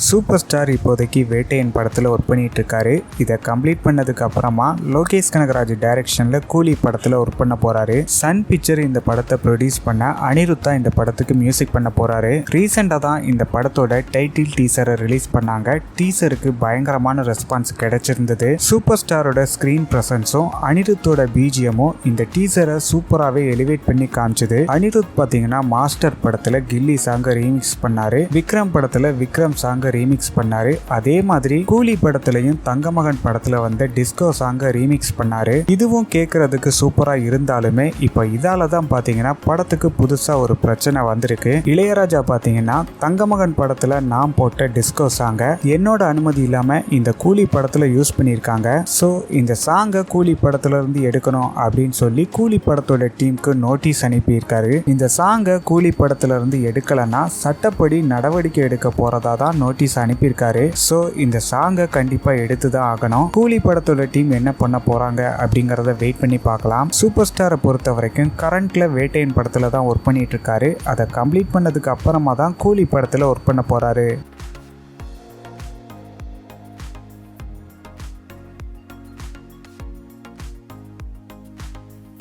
Super star இப்போதைக்கு வேட்டையன் படத்தில் work பண்ணிட்டு இருக்காரு. இதை கம்ப்ளீட் பண்ணதுக்கு அப்புறமா லோகேஷ் கனகராஜ் டைரக்ஷன்ல கூலி படத்தில் ஒர்க் பண்ண போறாரு. சன் பிக்சர் இந்த படத்தை ப்ரொடியூஸ் பண்ண அனிருத்தா இந்த படத்துக்கு மியூசிக் பண்ண போறாரு. ரீசெண்டா தான் இந்த படத்தோட டைட்டில் டீசரை ரிலீஸ் பண்ணாங்க. டீசருக்கு பயங்கரமான ரெஸ்பான்ஸ் கிடைச்சிருந்தது. சூப்பர் ஸ்டாரோட ஸ்கிரீன் பிரசன்ஸும் அனிருத்தோட பிஜிஎமும் இந்த டீசரை சூப்பராகவே எலிவேட் பண்ணி காமிச்சது. அனிருத் பார்த்தீங்கன்னா மாஸ்டர் படத்தில் கில்லி சாங்கை ரீமிக்ஸ் பண்ணாரு. விக்ரம் படத்தில் விக்ரம் சாங் ரீமிக்ஸ் பண்ணாரு. அதே மாதிரி கூலி படத்திலையும் தங்கமகன் படத்துல வந்த டிஸ்கோ சாங்க ரீமிக்ஸ் பண்ணாரு. இதுவும் கேட்கறதுக்கு சூப்பரா இருந்தாலுமே இப்ப இதால தான் பாத்தீங்கன்னா படத்துக்கு புதுசா ஒரு பிரச்சனை வந்திருக்கு. இளையராஜா பாத்தீங்கன்னா தங்கமகன் படத்துல நான் போட்ட டிஸ்கோ சாங்க என்னோட அனுமதி இல்லாம இந்த கூலி படத்துல யூஸ் பண்ணிருக்காங்க. சோ இந்த சாங்க கூலி படத்துல இருந்து எடுக்கணும் அப்படின்னு சொல்லி கூலி படத்தோட டீமுக்கு நோட்டீஸ் அனுப்பியிருக்காரு. இந்த சாங்க கூலி படத்துல இருந்து எடுக்கலன்னா சட்டப்படி நடவடிக்கை எடுக்க போறதா தான் நோட்டீஸ் அனுப்பியிருக்காரு. சோ இந்த சாங்கை கண்டிப்பா எடுத்துதான் ஆகணும். கூலி படத்தோட டீம் என்ன பண்ண போறாங்க அப்படிங்கறத வெயிட் பண்ணி பார்க்கலாம். சூப்பர் ஸ்டாரை பொறுத்த வரைக்கும் கரண்ட்ல வேட்டையன் படத்துல தான் ஒர்க் பண்ணிட்டு இருக்காரு. அதை கம்ப்ளீட் பண்ணதுக்கு அப்புறமா தான் கூலி படத்துல ஒர்க் பண்ண போறாரு.